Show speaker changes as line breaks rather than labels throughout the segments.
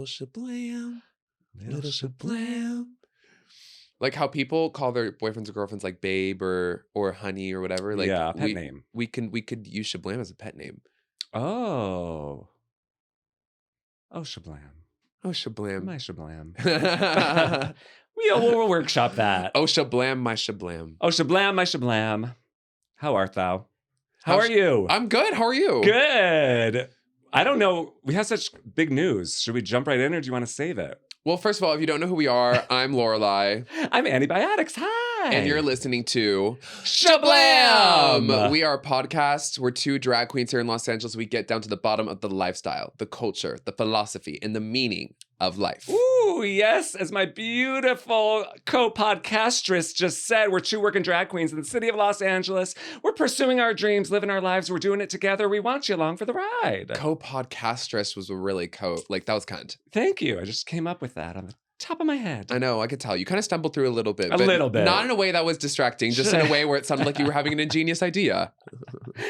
shablam. Little shablam. Like how people call their boyfriends or girlfriends like babe or honey or whatever. Like
yeah, pet name.
We could use shablam as a pet name.
Oh. Oh, shablam.
Oh, shablam.
My shablam. We'll workshop that.
Oh, shablam, my shablam.
Oh, shablam, my shablam. How art thou? How are you?
I'm good. How are you?
Good. I don't know. We have such big news. Should we jump right in or do you want to save it?
Well, first of all, if you don't know who we are, I'm Lorelei.
I'm Annie Biotixx. Hi.
And you're listening to SHABLAM! We are a podcast. We're two drag queens here in Los Angeles. We get down to the bottom of the lifestyle, the culture, the philosophy, and the meaning of life.
Ooh, yes. As my beautiful co-podcastress just said, we're two working drag queens in the city of Los Angeles. We're pursuing our dreams, living our lives. We're doing it together. We want you along for the ride.
Co-podcastress was a really that was kind.
Thank you. I just came up with that on the top of my head.
I know, I could tell. You kind of stumbled through a little bit.
A little bit.
Not in a way that was distracting, just in a way where it sounded like you were having an ingenious idea.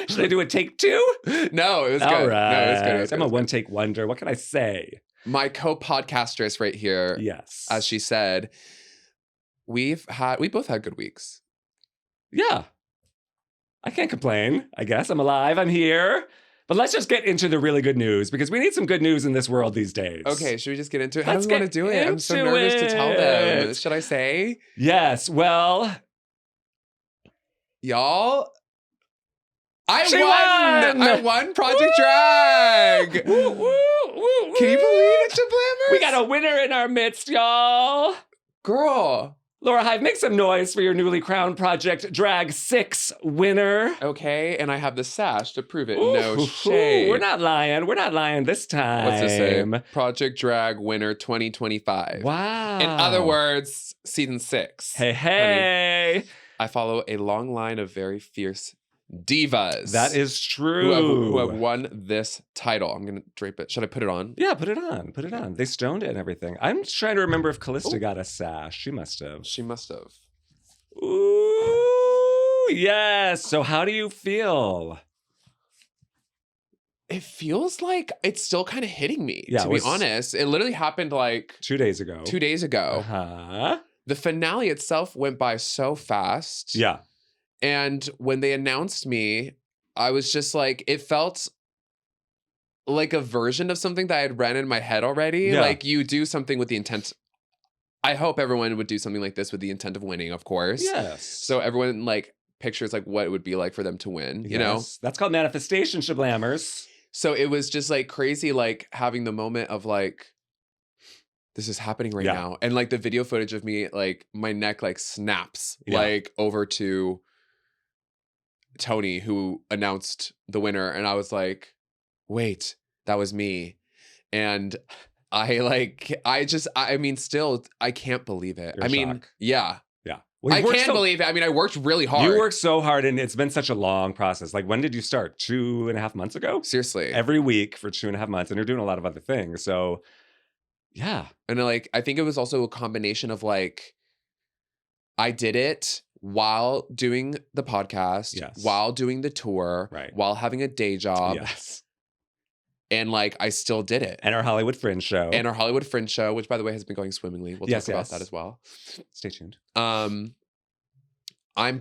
Should I do a take two?
No, it was good.
All right.
No, it was good. It was
I'm
good.
a one-take wonder. What can I say?
My co-podcastress right here,
yes,
as she said, we both had good weeks.
Yeah. I can't complain, I guess. I'm alive. I'm here. But let's just get into the really good news because we need some good news in this world these days.
Okay, should we just get into it? How
Let's
do we want to do it? I'm so nervous to tell them. Should I say?
Yes, well...
Y'all, I won Project Drag!
Woo, woo, woo, woo.
Can you believe it, Shablammers?
We got a winner in our midst, y'all!
Girl.
Laura Hive, make some noise for your newly crowned Project Drag 6 winner.
Okay, and I have the sash to prove it.
Ooh,
no shade.
We're not lying. We're not lying this time.
What's this say? Project Drag winner 2025.
Wow.
In other words, season 6.
Hey, hey.
Honey, I follow a long line of very fierce divas.
That is true.
Who have won this title. I'm going to drape it. Should I put it on?
Yeah, put it on. Put it on. They stoned it and everything. I'm trying to remember if Callista got a sash. She must have.
She must have.
Ooh, yes. So how do you feel?
It feels like it's still kind of hitting me,
yeah,
to be honest. It literally happened like
2 days ago.
2 days ago.
Uh-huh.
The finale itself went by so fast.
Yeah.
And when they announced me, I was just like, it felt like a version of something that I had ran in my head already.
Yeah.
Like you do something with the intent. I hope everyone would do something like this with the intent of winning, of course.
Yes.
So everyone like pictures like what it would be like for them to win, you know?
That's called manifestation, Shablammers.
So it was just like crazy, like having the moment of like, this is happening right now. And like the video footage of me, like my neck like snaps like over to Tony, who announced the winner. And I was like, wait, that was me. And I mean, still, I can't believe it.
You're
I mean,
shocked.
yeah.
Yeah.
Well, I can't believe it. I mean, I worked really hard.
You worked so hard and it's been such a long process. Like when did you start? 2.5 months ago?
Seriously.
Every week for 2.5 months. And you're doing a lot of other things. So yeah.
And like, I think it was also a combination of like, I did it while doing the podcast, while doing the tour, while having a day job.
Yes.
And like, I still did it.
And our Hollywood Fringe show.
And our Hollywood Fringe show, which by the way has been going swimmingly. We'll talk about that as well.
Stay tuned.
I'm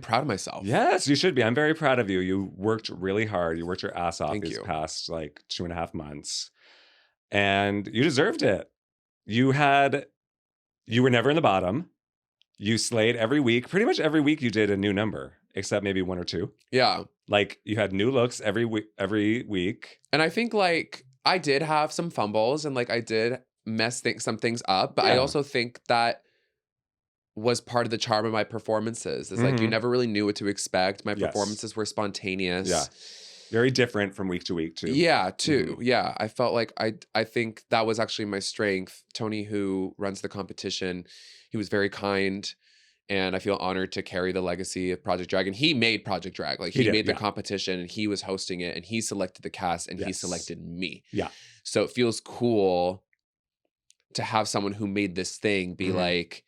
proud of myself.
Yes, you should be. I'm very proud of you. You worked really hard. You worked your ass off these
you.
past like 2.5 months. And you deserved it. You were never in the bottom. You slayed every week. Pretty much every week you did a new number, except maybe 1 or 2.
Yeah.
Like you had new looks every week.
And I think like I did have some fumbles and like I did mess some things up, but I also think that was part of the charm of my performances. It's like you never really knew what to expect. My performances were spontaneous.
Yeah. Very different from week to week too.
Yeah, too. Yeah. I felt like I think that was actually my strength. Tony, who runs the competition, he was very kind. And I feel honored to carry the legacy of Project Drag. And he made Project Drag. Like he made the competition and he was hosting it and he selected the cast and he selected me.
Yeah.
So it feels cool to have someone who made this thing be like,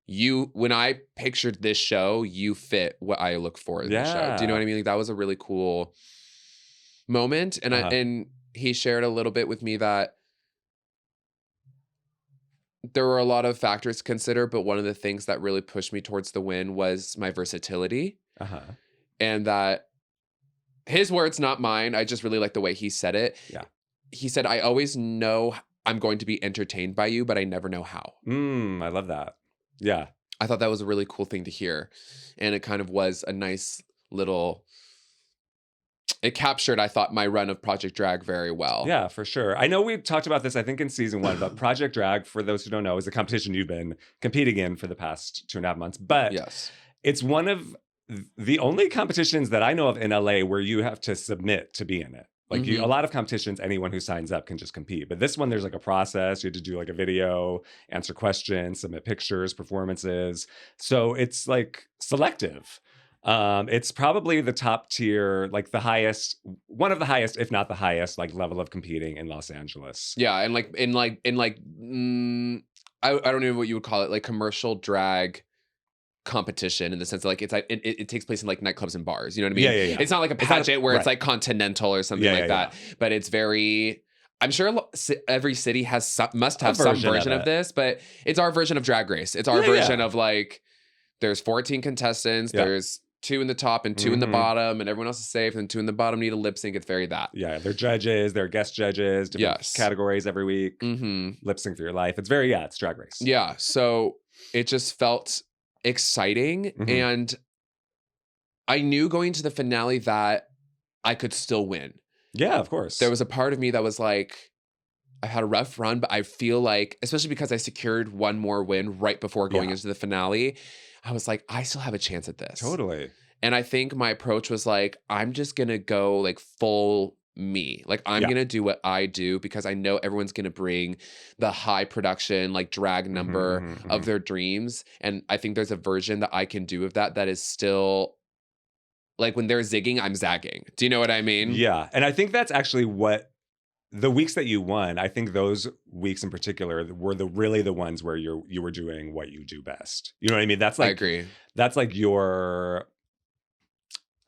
when I pictured this show, you fit what I look for in the show. Do you know what I mean? Like that was a really cool moment. And and he shared a little bit with me that there were a lot of factors to consider, but one of the things that really pushed me towards the win was my versatility. And that his words, not mine. I just really like the way he said it.
Yeah.
He said, I always know I'm going to be entertained by you, but I never know how.
I love that. Yeah.
I thought that was a really cool thing to hear. And it kind of was a nice little, it captured, I thought, my run of Project Drag very well.
Yeah, for sure. I know we talked about this, I think, in season 1, but Project Drag, for those who don't know, is a competition you've been competing in for the past 2.5 months. But
yes,
it's one of the only competitions that I know of in LA where you have to submit to be in it. Like a lot of competitions, anyone who signs up can just compete. But this one, there's like a process. You have to do like a video, answer questions, submit pictures, performances. So it's like selective. It's probably the top tier, like the highest, one of the highest, if not the highest, like level of competing in Los Angeles.
Yeah, and I don't know what you would call it, like commercial drag competition, in the sense that like it's like it takes place in like nightclubs and bars. You know what I mean?
Yeah.
It's not like a pageant where it's like continental or something like that. But it's very. I'm sure every city must have some version of this, but it's our version of Drag Race. It's our version of like there's 14 contestants. There's 2 in the top and 2 in the bottom, and everyone else is safe, and 2 in the bottom need a lip sync. It's very that.
Yeah, they're judges, they're guest judges, different categories every week. Lip sync for your life. It's very, it's Drag Race.
Yeah, so it just felt exciting, and I knew going to the finale that I could still win.
Yeah, of course.
There was a part of me that was like, I had a rough run, but I feel like, especially because I secured one more win right before going into the finale, I was like, I still have a chance at this.
Totally.
And I think my approach was like, I'm just going to go like full me. Like, I'm going to do what I do, because I know everyone's going to bring the high production, like drag number of their dreams. And I think there's a version that I can do of that is still like, when they're zigging, I'm zagging. Do you know what I mean?
Yeah. And I think that's actually what the weeks that you won, I think those weeks in particular were really the ones where you were doing what you do best. You know what I mean? That's like,
I agree.
That's like your,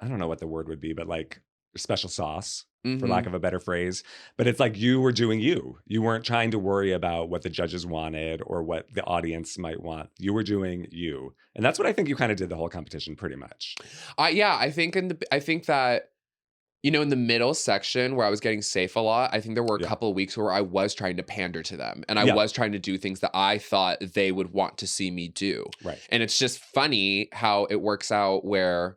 I don't know what the word would be, but like special sauce, for lack of a better phrase. But it's like you were doing you. You weren't trying to worry about what the judges wanted or what the audience might want. You were doing you. And that's what I think you kind of did the whole competition pretty much.
I think that, you know, in the middle section where I was getting safe a lot, I think there were a couple of weeks where I was trying to pander to them, and I was trying to do things that I thought they would want to see me do.
Right.
And it's just funny how it works out, where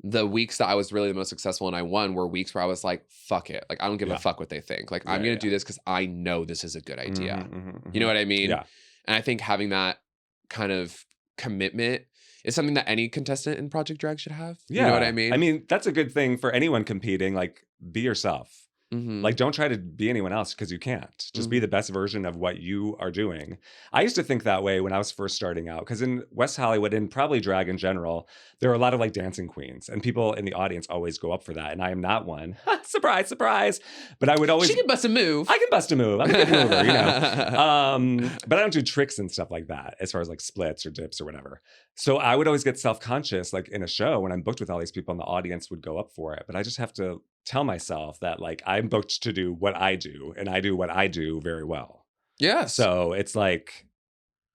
the weeks that I was really the most successful and I won were weeks where I was like, fuck it. Like, I don't give a fuck what they think. Like, I'm going to do this because I know this is a good idea. You know what I mean?
Yeah.
And I think having that kind of commitment is something that any contestant in Project Drag should have.
Yeah.
You know what I mean?
I mean, that's a good thing for anyone competing. Like, be yourself. Like, don't try to be anyone else, because you can't. Just be the best version of what you are doing. I used to think that way when I was first starting out, because in West Hollywood, and probably drag in general, there are a lot of like dancing queens, and people in the audience always go up for that. And I am not one. Surprise, surprise. But I would always...
She can bust a move.
I can bust a move. I'm a good mover, you know. But I don't do tricks and stuff like that, as far as like splits or dips or whatever. So I would always get self-conscious, like in a show when I'm booked with all these people and the audience would go up for it. But I just have to tell myself that like I'm booked to do what I do, and I do what I do very well.
Yeah.
So it's like,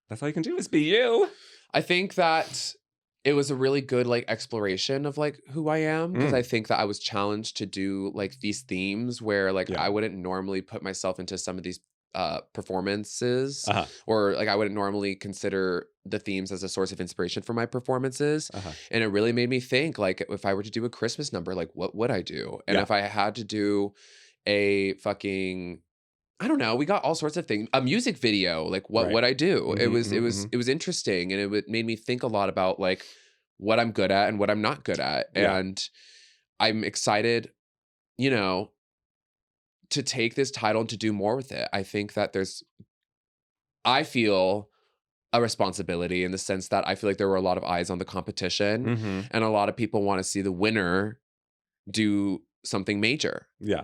that's all you can do is be you.
I think that it was a really good like exploration of like who I am, because I think that I was challenged to do like these themes where like I wouldn't normally put myself into some of these performances, or like I wouldn't normally consider the themes as a source of inspiration for my performances. And it really made me think, like, if I were to do a Christmas number, like what would I do? And if I had to do a fucking, I don't know, we got all sorts of things, a music video, like what would I do? It was interesting, and it made me think a lot about like what I'm good at and what I'm not good at. And I'm excited, you know, to take this title and to do more with it. I think that I feel a responsibility, in the sense that I feel like there were a lot of eyes on the competition, and a lot of people want to see the winner do something major. Yeah.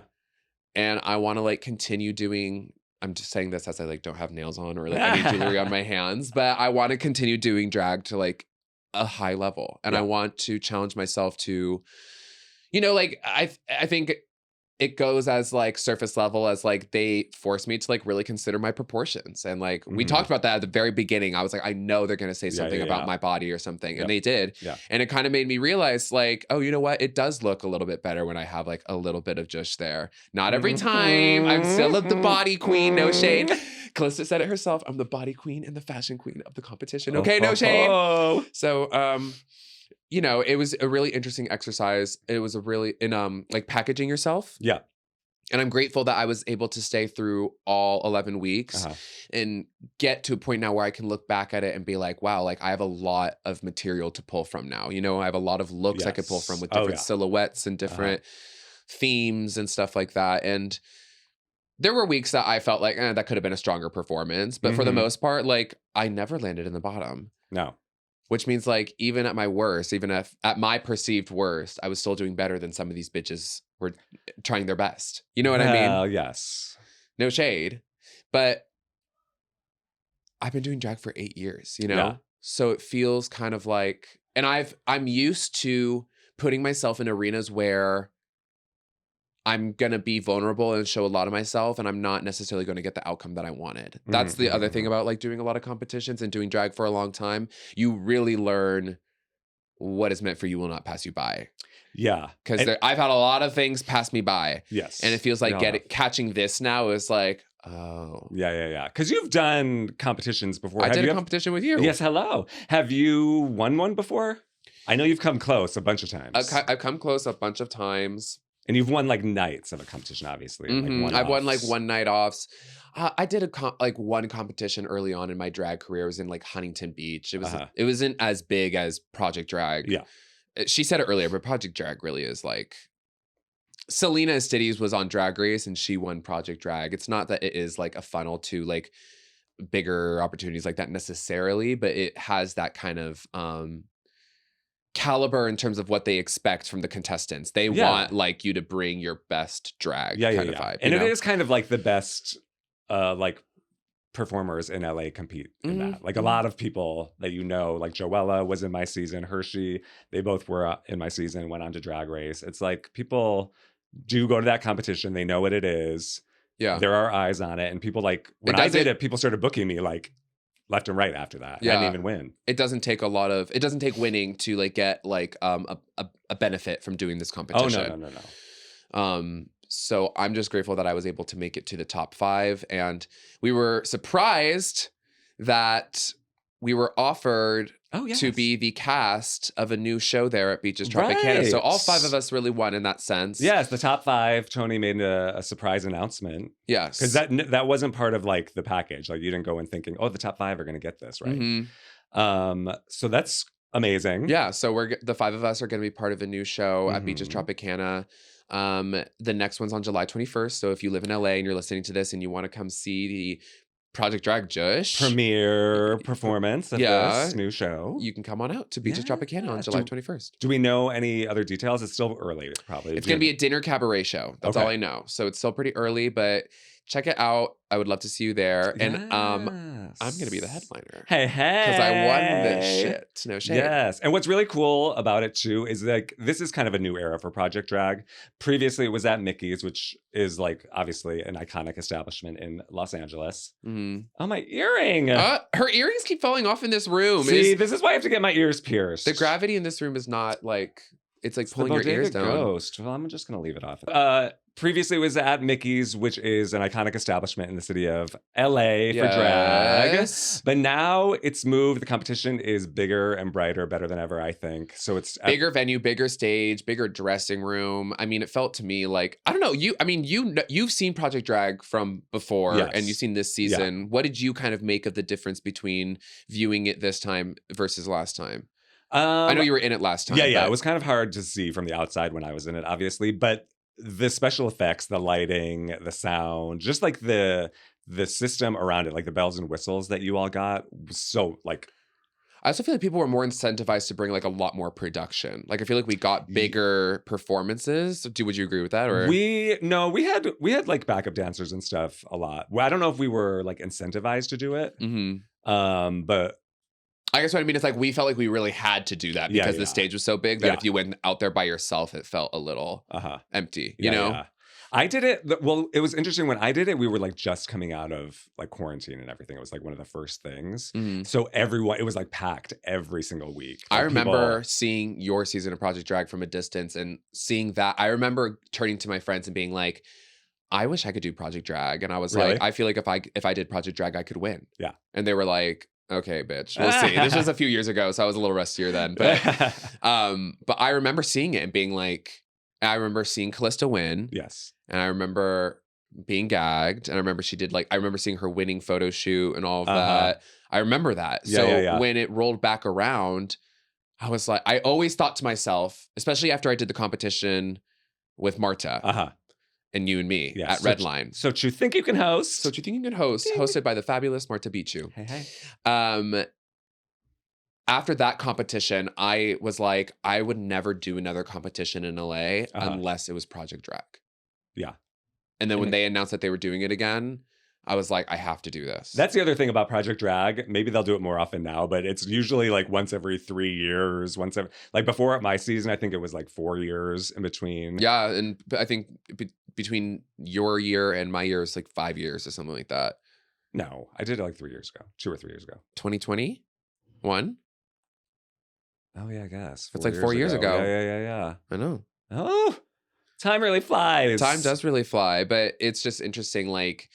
And I want to like continue doing, I'm just saying this as I like don't have nails on or like any jewelry on my hands, but I want to continue doing drag to like a high level. And I want to challenge myself to, you know, like I think it goes as like surface level as like they forced me to like really consider my proportions. And like we talked about that at the very beginning. I was like, I know they're going to say something about my body or something. And they did.
Yeah.
And it kind of made me realize like, oh, you know what? It does look a little bit better when I have like a little bit of Jush there. Not every time. I'm still the body queen. No shade. Calista said it herself. I'm the body queen and the fashion queen of the competition. Okay, no shade. So, you know, it was a really interesting exercise. It was a really like packaging yourself.
Yeah.
And I'm grateful that I was able to stay through all 11 weeks and get to a point now where I can look back at it and be like, wow, like I have a lot of material to pull from now. You know, I have a lot of looks I could pull from with different silhouettes and different themes and stuff like that. And there were weeks that I felt like, that could have been a stronger performance. But for the most part, like I never landed in the bottom.
No.
Which means like even at my worst, even if at my perceived worst, I was still doing better than some of these bitches were trying their best. You know what I mean?
Oh, yes.
No shade. But I've been doing drag for 8 years, you know?
Yeah.
So it feels kind of like, and I'm used to putting myself in arenas where I'm going to be vulnerable and show a lot of myself, and I'm not necessarily going to get the outcome that I wanted. That's the other thing about like doing a lot of competitions and doing drag for a long time. You really learn what is meant for you will not pass you by.
Yeah.
Because I've had a lot of things pass me by.
Yes.
And it feels like catching this now is like, oh.
Yeah. Because you've done competitions before.
I did a competition with you.
Yes, hello. Have you won one before? I know you've come close a bunch of times.
I've come close a bunch of times.
And you've won like nights of a competition, obviously. Like
I've won like one night offs. I did one competition early on in my drag career. It was in like Huntington Beach. It wasn't as big as Project Drag.
Yeah.
She said it earlier, but Project Drag really is like Selena Estides was on Drag Race and she won Project Drag. It's not that it is like a funnel to like bigger opportunities like that necessarily, but it has that kind of caliber in terms of what they expect from the contestants. They want like you to bring your best drag kind of vibe.
And it is kind of like the best like performers in LA compete in that. Like a lot of people that you know, like Joella was in my season, Hershey, they both were in my season, went on to Drag Race. It's like people do go to that competition. They know what it is.
Yeah.
There are eyes on it. And people like, when I did it, people started booking me like left and right after that.
Yeah.
I didn't even win.
It doesn't take winning to like get like a benefit from doing this competition.
Oh, no.
So I'm just grateful that I was able to make it to the top 5. And we were surprised that we were offered to be the cast of a new show there at Beaches Tropicana.
Right.
So all 5 of us really won in that sense.
Yes, the top 5. Tony made a surprise announcement.
Yes.
Because that wasn't part of like the package. Like you didn't go in thinking, oh, the top 5 are going to get this, right? So that's amazing.
Yeah. So the 5 of us are going to be part of a new show at Beaches Tropicana. The next one's on July 21st. So if you live in LA and you're listening to this and you want to come see the Project Drag Jush
premiere performance of this new show,
you can come on out to Beaches Tropicana on July 21st.
Do we know any other details? It's still early, probably.
It's going to be a dinner cabaret show. That's all I know. So it's still pretty early, but check it out. I would love to see you there. And I'm going to be the headliner.
Hey.
Because I won this shit. No shade.
Yes. And what's really cool about it too is like, this is kind of a new era for Project Drag. Previously it was at Mickey's, which is like obviously an iconic establishment in Los Angeles. Oh, my earring.
Her earrings keep falling off in this room.
See, this is why I have to get my ears pierced.
The gravity in this room is not like, it's like pulling your ears down.
Ghost. Well, I'm just going to leave it off. Previously, it was at Mickey's, which is an iconic establishment in the city of LA for drag. But now it's moved. The competition is bigger and brighter, better than ever, I think. So it's
bigger venue, bigger stage, bigger dressing room. I mean, it felt to me like, I don't know. You've seen Project Drag from before, and you've seen this season. Yeah. What did you kind of make of the difference between viewing it this time versus last time? I know you were in it last time.
Yeah. It was kind of hard to see from the outside when I was in it, obviously. But the special effects, the lighting, the sound, just like the system around it, like the bells and whistles that you all got, was so like.
I also feel like people were more incentivized to bring like a lot more production. Like I feel like we got bigger performances. Would you agree with that? Or
we had like backup dancers and stuff a lot. I don't know if we were like incentivized to do it. But
I guess what I mean is like we felt like we really had to do that because the stage was so big that if you went out there by yourself, it felt a little empty, you know? Yeah.
I did it. Well, it was interesting when I did it. We were like just coming out of like quarantine and everything. It was like one of the first things.
Mhm.
So everyone, it was like packed every single week.
I
Like,
remember seeing your season of Project Drag from a distance and seeing that. I remember turning to my friends and being like, I wish I could do Project Drag. And I was
Really?
like, I feel like if I did Project Drag, I could win.
Yeah.
And they were like, okay, bitch, we'll see. This was a few years ago, so I was a little rustier then. But I remember seeing it and being like, I remember seeing Callista win.
Yes.
And I remember being gagged. And I remember I remember seeing her winning photo shoot and all of that. I remember that. So when it rolled back around, I was like, I always thought to myself, especially after I did the competition with Marta and you and me at Redline.
So you think you can host?
So you think you can host, hosted by the fabulous Marta Bichu.
Hey.
After that competition, I was like, I would never do another competition in LA unless it was Project Drag.
Yeah.
And then when they announced that they were doing it again, I was like, I have to do this.
That's the other thing about Project Drag. Maybe they'll do it more often now, but it's usually like once every 3 years. Like before my season, I think it was like 4 years in between.
Yeah, and I think between your year and my year is like 5 years or something like that.
No, I did it like 3 years ago, 2 or 3 years ago.
2021?
Oh yeah, I guess.
It's like 4 years ago.
Yeah.
I know.
Oh, time really flies.
Time does really fly, but it's just interesting. Like,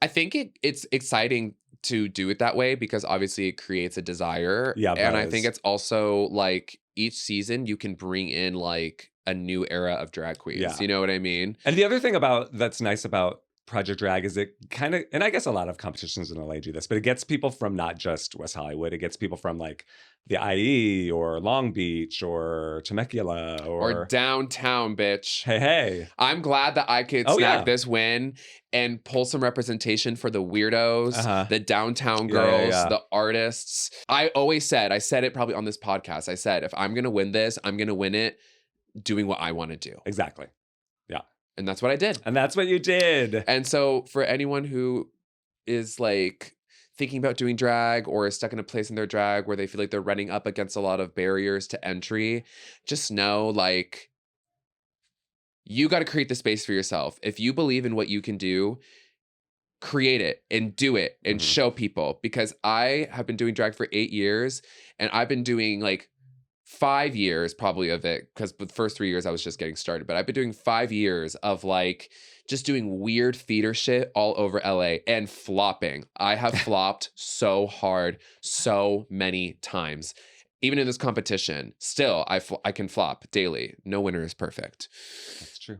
I think it's exciting to do it that way because obviously it creates a desire.
Yeah,
and I think it's also like each season you can bring in like a new era of drag queens.
Yeah.
You know what I mean?
And the other thing that's nice about Project Drag is it kind of, and I guess a lot of competitions in LA do this, but it gets people from not just West Hollywood. It gets people from like the IE or Long Beach or Temecula or
downtown, bitch.
Hey.
I'm glad that I could snag this win and pull some representation for the weirdos, the downtown girls, the artists. I said it probably on this podcast. I said, if I'm going to win this, I'm going to win it doing what I want to do.
Exactly.
And that's what I did.
And that's what you did.
And so for anyone who is like thinking about doing drag or is stuck in a place in their drag where they feel like they're running up against a lot of barriers to entry, just know like you got to create the space for yourself. If you believe in what you can do, create it and do it and show people. Because I have been doing drag for 8 years and I've been doing like 5 years probably of it, because the first 3 years I was just getting started, but I've been doing 5 years of like just doing weird theater shit all over LA and flopping. I have flopped so hard so many times. Even in this competition, still I can flop daily. No winner is perfect.
That's true.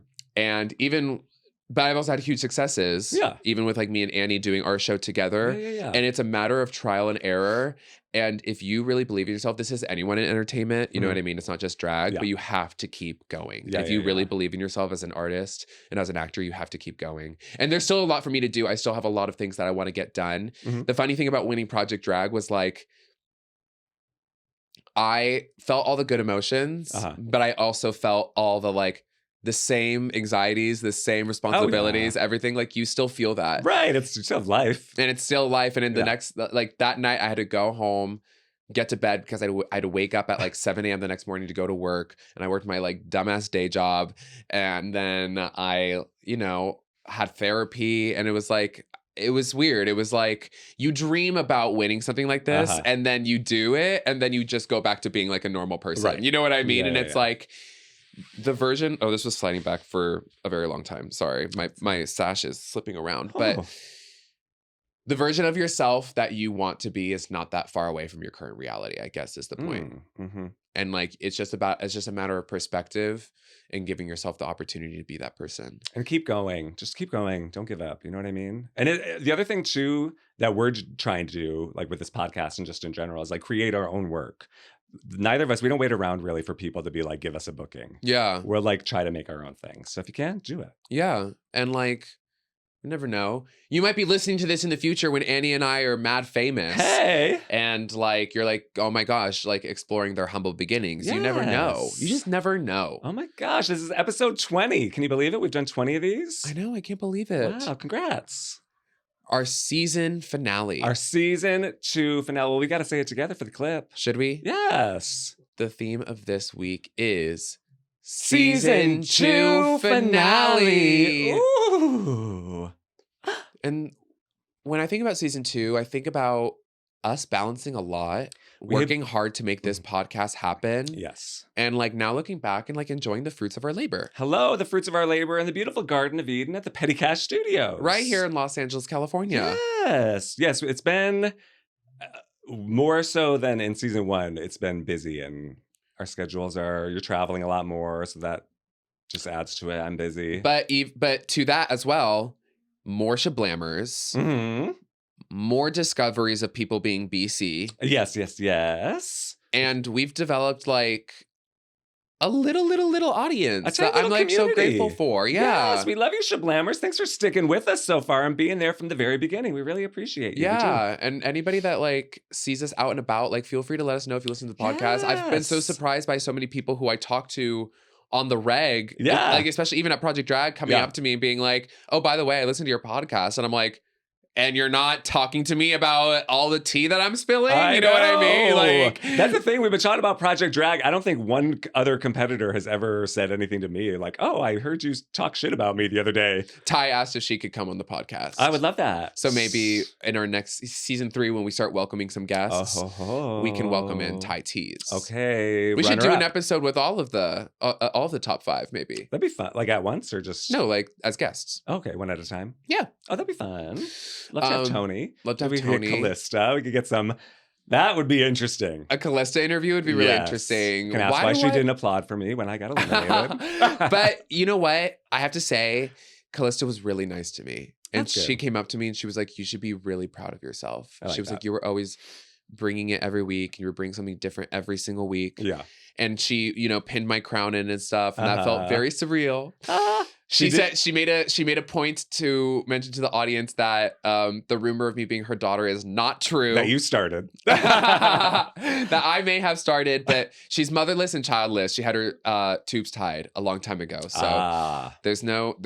But I've also had huge successes.
Yeah.
Even with like me and Annie doing our show together.
Yeah.
And it's a matter of trial and error. And if you really believe in yourself, this is anyone in entertainment. You know what I mean? It's not just drag, but you have to keep going. If you really believe in yourself as an artist and as an actor, you have to keep going. And there's still a lot for me to do. I still have a lot of things that I want to get done. The funny thing about winning Project Drag was like, I felt all the good emotions, but I also felt all the like, the same anxieties, the same responsibilities, everything. Like you still feel that.
Right. It's still life.
And it's still life. And in the next, like that night I had to go home, get to bed because I had to wake up at like 7 a.m. the next morning to go to work. And I worked my like dumbass day job. And then I, had therapy and it was like, it was weird. It was like you dream about winning something like this and then you do it and then you just go back to being like a normal person. Right. You know what I mean? And it's like, the version, this was sliding back for a very long time. Sorry, my sash is slipping around. But the version of yourself that you want to be is not that far away from your current reality, I guess is the point. And like, it's just a matter of perspective and giving yourself the opportunity to be that person.
And keep going. Just keep going. Don't give up. You know what I mean? And the other thing too, that we're trying to do, like with this podcast and just in general, is like create our own work. Neither of us, we don't wait around really for people to be like, give us a booking.
Yeah.
We'll like try to make our own things. So if you can, do it.
Yeah. And like, you never know. You might be listening to this in the future when Annie and I are mad famous.
Hey.
And like, you're like, oh my gosh, like exploring their humble beginnings. Yes. You never know. You just never know.
Oh my gosh, this is episode 20. Can you believe it? We've done 20 of these.
I know. I can't believe it.
Wow. Congrats.
Our season finale.
Our season 2 finale. Well, we got to say it together for the clip.
Should we?
Yes.
The theme of this week is Season 2 finale.
Ooh.
And when I think about season 2, I think about us balancing a lot, working hard to make this podcast happen.
Yes.
And like now looking back and like enjoying the fruits of our labor.
Hello, the fruits of our labor in the beautiful Garden of Eden at the Petty Cash Studios.
Right here in Los Angeles, California.
Yes. Yes. It's been more so than in season 1. It's been busy and our schedules you're traveling a lot more. So that just adds to it. I'm busy.
But to that as well, more shablammers.
Mm-hmm.
More discoveries of people being BC.
Yes, yes, yes.
And we've developed like a little audience that I'm like
community.
So grateful for. Yeah.
Yes, we love you, Shablammers. Thanks for sticking with us so far and being there from the very beginning. We really appreciate you.
Yeah. And anybody that like sees us out and about, like feel free to let us know if you listen to the podcast. Yes. I've been so surprised by so many people who I talk to on the reg.
Yeah.
Like especially even at Project Drag coming up to me and being like, oh, by the way, I listened to your podcast. And I'm like, and you're not talking to me about all the tea that I'm spilling? You know what I mean? Like
that's the thing. We've been talking about Project Drag. I don't think one other competitor has ever said anything to me like, oh, I heard you talk shit about me the other day.
Ty asked if she could come on the podcast.
I would love that.
So maybe in our next season 3, when we start welcoming some guests, we can welcome in Ty Tees.
Okay.
We should do an episode with all of the top 5, maybe.
That'd be fun. Like at once or just?
No, like as guests.
Okay, one at a time.
Yeah.
Oh, that'd be fun. Love to have Tony.
Love to have Tony.
Callista. We could get some. That would be interesting.
A Callista interview would be really interesting.
Can ask why she didn't applaud for me when I got eliminated.
But you know what? I have to say, Callista was really nice to me. And
That's
she
good.
came up to me and she was like, you should be really proud of yourself.
She
was like, you were always bringing it every week. You were bringing something different every single week.
Yeah.
And she, pinned my crown in and stuff. And that felt very surreal. She said she made a point to mention to the audience that the rumor of me being her daughter is not true.
That you started.
That I may have started, but she's motherless and childless. She had her tubes tied a long time ago. So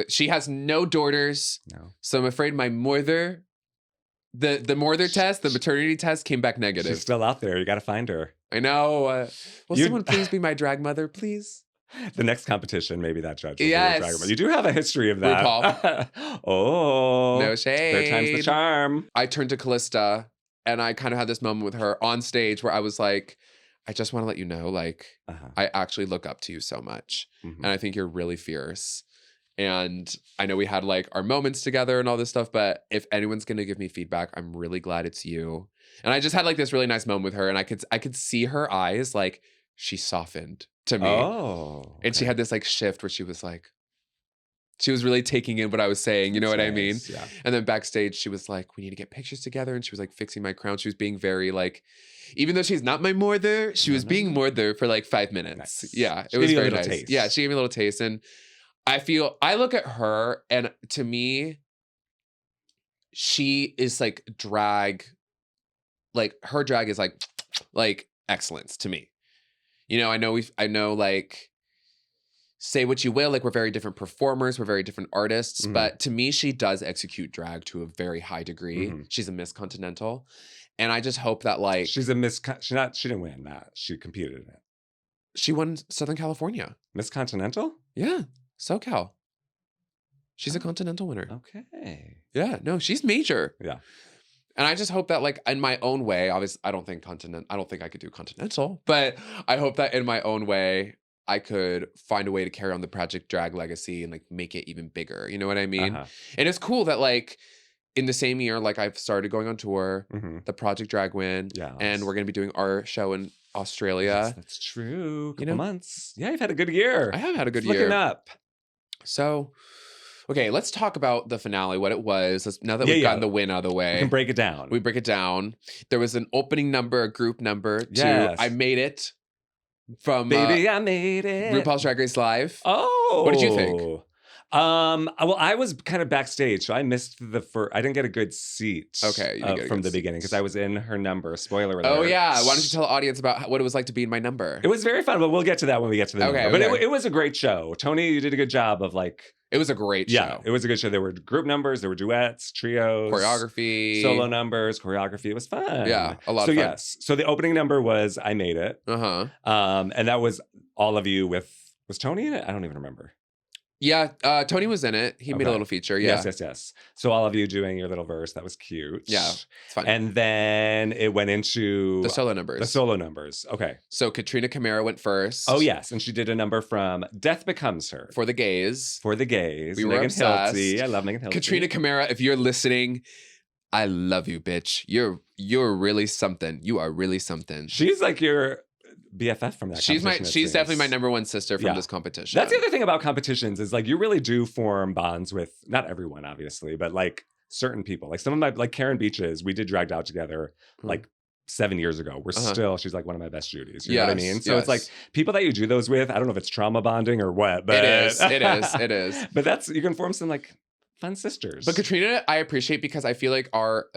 she has no daughters.
No.
So I'm afraid my mother, the mother test, the maternity test came back negative.
She's still out there. You got to find her.
I know. Will someone please be my drag mother, please?
The next competition, maybe that judge will
yes.
be a drag mother. You do have a history of that.
RuPaul.
Oh.
No shade.
Third time's the charm.
I turned to Callista and I kind of had this moment with her on stage where I was like, I just want to let you know, like, I actually look up to you so much.
Mm-hmm.
And I think you're really fierce. And I know we had like our moments together and all this stuff, but if anyone's going to give me feedback, I'm really glad it's you. And I just had like this really nice moment with her and I could see her eyes, like she softened to me.
Oh. Okay.
And she had this like shift where she was really taking in what I was saying. You know what I mean?
Yeah.
And then backstage, she was like, we need to get pictures together. And she was like fixing my crown. She was being very like, even though she's not my mother, she was being mother for like 5 minutes.
Nice.
Yeah.
It
was very nice.
Taste.
Yeah. She gave me a little taste. And I look at her and to me, she is like drag, like her drag is like excellence to me. I know like say what you will, like we're very different performers, we're very different artists, but to me, she does execute drag to a very high degree. Mm-hmm. She's a Miss Continental. And I just hope that like
she's a Miss she didn't win that. She competed in it.
She won Southern California.
Miss Continental?
Yeah. SoCal. She's a Continental winner.
Okay.
Yeah. No, she's major.
Yeah.
And I just hope that like in my own way, obviously I don't think I could do Continental, but I hope that in my own way, I could find a way to carry on the Project Drag legacy and like make it even bigger. You know what I mean? And it's cool that like in the same year, like I've started going on tour, the Project Drag win, and we're going to be doing our show in Australia.
Yes, that's true. Couple months. Yeah, you've had a good year.
I have had a good year.
Looking up.
So, okay, let's talk about the finale, what it was. Now that we've gotten the win out of the way.
We can break it down.
We break it down. There was an opening number, a group number
yes.
to I Made It from
Baby, I Made It.
RuPaul's Drag Race Live.
Oh.
What did you think?
Well, I was kind of backstage, so I missed the first. I didn't get a good seat.
Okay, you didn't get a
from
good
the
seat.
beginning because I was in her number. Spoiler alert.
Oh yeah, why don't you tell the audience about what it was like to be in my number?
It was very fun, but we'll get to that when we get to the number. But it was a great show. Tony, you did a good job of like.
It was a great show.
Yeah, it was a good show. There were group numbers, there were duets, trios,
choreography,
solo numbers, choreography. It was fun.
Yeah, a lot of fun.
So the opening number was I Made It.
And
that was all of you with Was Tony in it? I don't even remember.
Yeah, Tony was in it. He made a little feature. Yeah.
Yes. So all of you doing your little verse, that was cute.
Yeah, it's fun.
And then it went into
the solo numbers.
Okay.
So Katrina Camara went first.
Oh yes, and she did a number from Death Becomes Her
for the gays.
We were
Megan
obsessed. I love Megan Hilty.
Katrina Camara, if you're listening, I love you, bitch. You're really something. You are really something.
She's like your BFF from that.
She's definitely my number one sister from this competition.
That's the other thing about competitions is like you really do form bonds with not everyone, obviously, but like certain people. Like some of my like Karen Beaches, we did Dragged Out together like 7 years ago. We're still, she's like one of my best Judies. You know what I mean? So it's like people that you do those with, I don't know if it's trauma bonding or what, but
it is.
But you can form some like fun sisters.
But Katrina, I appreciate because I feel like our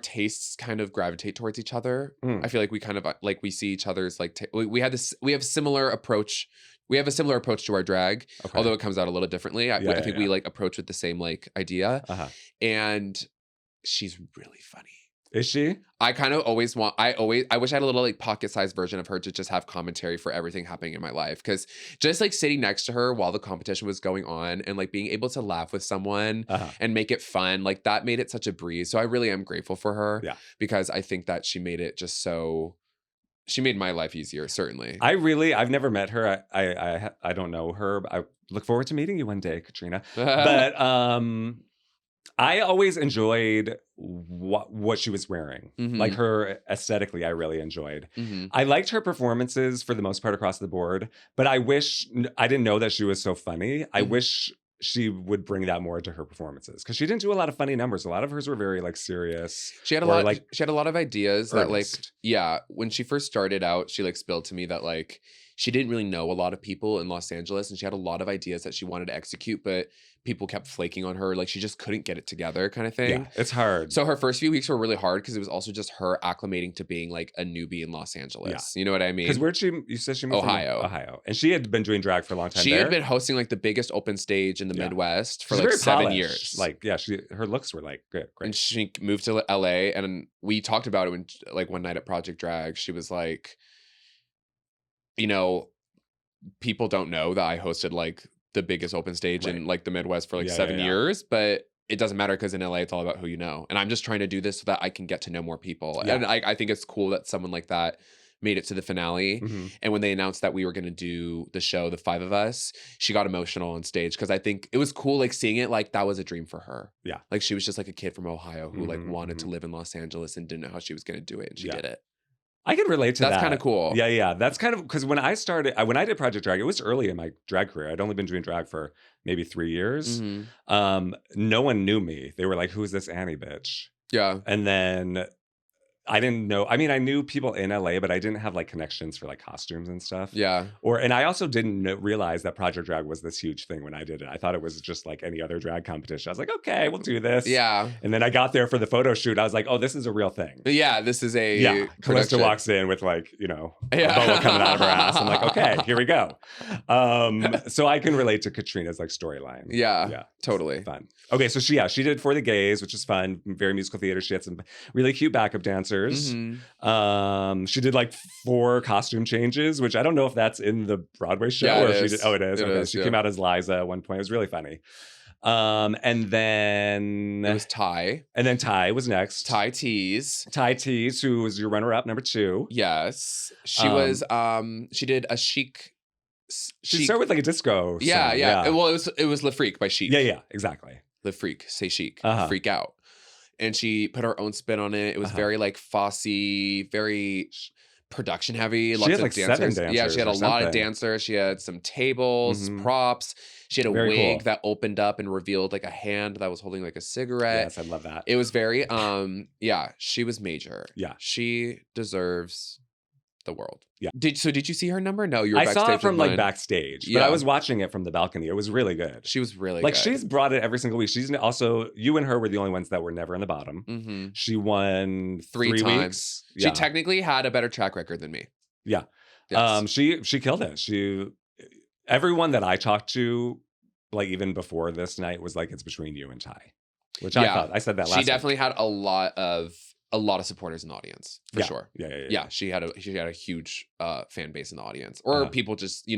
tastes kind of gravitate towards each other. I feel like we kind of like we see each other's like we have a similar approach. We have a similar approach to our drag, although it comes out a little differently. I think we like approach with the same like idea. And she's really funny.
Is she?
I kind of always I wish I had a little like pocket-sized version of her to just have commentary for everything happening in my life. Because just like sitting next to her while the competition was going on and like being able to laugh with someone and make it fun, like that made it such a breeze. So I really am grateful for her because I think that she made it just so, she made my life easier, certainly.
I've never met her. I don't know her. I look forward to meeting you one day, Katrina. But I always enjoyed what she was wearing. Like her aesthetically, I really enjoyed. I liked her performances for the most part across the board, but I didn't know that she was so funny. I wish she would bring that more to her performances because she didn't do a lot of funny numbers. A lot of hers were very like serious.
She had a lot of ideas that like, when she first started out, she like spilled to me that like she didn't really know a lot of people in Los Angeles and she had a lot of ideas that she wanted to execute, but people kept flaking on her. Like she just couldn't get it together kind of thing.
Yeah, it's hard.
So her first few weeks were really hard because it was also just her acclimating to being like a newbie in Los Angeles. You know what I mean?
Because you said she moved
Ohio.
From Ohio. And she had been doing drag for a long time
She had been hosting like the biggest open stage in the Midwest for like 7 years.
Like, her looks were like great.
And she moved to LA and we talked about it when like one night at Project Drag. She was like, you know, people don't know that I hosted like the biggest open stage in like the Midwest for like 7 years, but it doesn't matter because in LA it's all about who you know. And I'm just trying to do this so that I can get to know more people. And I think it's cool that someone like that made it to the finale. And when they announced that we were going to do the show, the 5 of us, she got emotional on stage because I think it was cool like seeing it like that was a dream for her. Yeah. Like she was just like a kid from Ohio who like wanted to live in Los Angeles and didn't know how she was going to do it. And she did it.
I could relate to that.
That's kind of cool.
Yeah. That's kind of because when I did Project Drag, it was early in my drag career. I'd only been doing drag for maybe 3 years. No one knew me. They were like, "Who's this Annie bitch?" Yeah. And then I didn't know. I mean, I knew people in LA, but I didn't have like connections for like costumes and stuff. Yeah. And I also didn't realize that Project Drag was this huge thing when I did it. I thought it was just like any other drag competition. I was like, okay, we'll do this. Yeah. And then I got there for the photo shoot. I was like, oh, this is a real thing.
Yeah, this is a
Calista walks in with like, a boa coming out of her ass. I'm like, okay, here we go. So I can relate to Katrina's like storyline.
Yeah, totally.
Fun. Okay, so she did For the Gays, which is fun. Very musical theater. She had some really cute backup dancers. She did like 4 costume changes, which I don't know if that's in the Broadway show.
Yeah,
or it is. Oh, it is. Okay. She came out as Liza at one point. It was really funny. And then
it was Ty.
And then Ty was next.
Ty Tees,
who was your runner-up, number 2.
Yes. She was she did a chic.
She started with like a disco.
Yeah. Well, it was Le Freak by Chic.
Yeah, exactly.
Le Freak, say Chic, freak out. And she put her own spin on it. It was very like Fosse, very production heavy. Lots
had
of
like
dancers.
7 dancers.
Yeah, she had a lot of dancers. She had some tables, props. She had a wig that opened up and revealed like a hand that was holding like a cigarette.
Yes, I love that.
It was very she was major. Yeah. She deserves the world. Yeah. Did you see her number? No, you were backstage.
I saw it from like backstage, but I was watching it from the balcony. It was really good.
She was really
like
good.
She's brought it every single week. She's also, you and her were the only ones that were never in the bottom. She won 3
times.
Weeks.
She technically had a better track record than me.
Yeah. Yes. She killed it. Everyone that I talked to, like even before this night, was like, it's between you and Ty, which I said that last.
She definitely had a lot of supporters in the audience for sure. Yeah. She had a huge fan base in the audience, or people just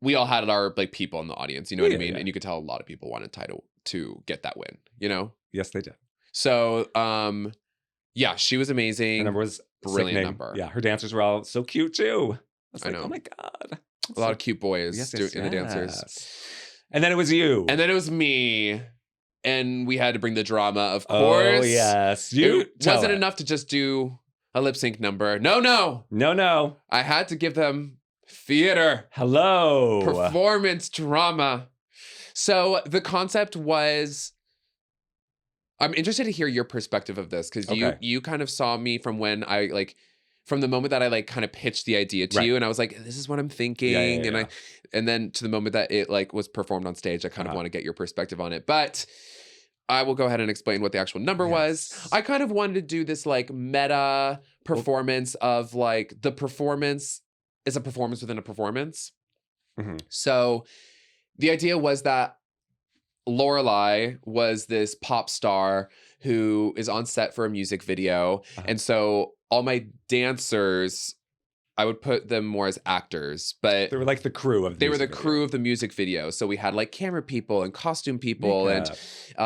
we all had our like people in the audience, you know what I mean?
Yeah.
And you could tell a lot of people wanted Ty to get that win, you know?
Yes, they did.
So, yeah, she was amazing.
Her number was
Brilliant
sickening.
number.
Yeah, her dancers were all so cute too. I
know.
Oh my God.
A lot of cute boys in the dancers.
And then it was you.
And then it was me. And we had to bring the drama, of course.
Oh, yes.
It wasn't enough to just do a lip sync number. No. I had to give them theater.
Hello.
Performance drama. So the concept was, I'm interested to hear your perspective of this, because you kind of saw me from when I like, from the moment that I like kind of pitched the idea to you, and I was like, this is what I'm thinking. And then to the moment that it like was performed on stage, I kind of want to get your perspective on it. But I will go ahead and explain what the actual number was. I kind of wanted to do this like meta performance of like the performance is a performance within a performance.
Mm-hmm.
So the idea was that Lorelei was this pop star who is on set for a music video. And so all my dancers, I would put them more as actors, but
they were like the crew of the
crew of the music video. So we had like camera people and costume people and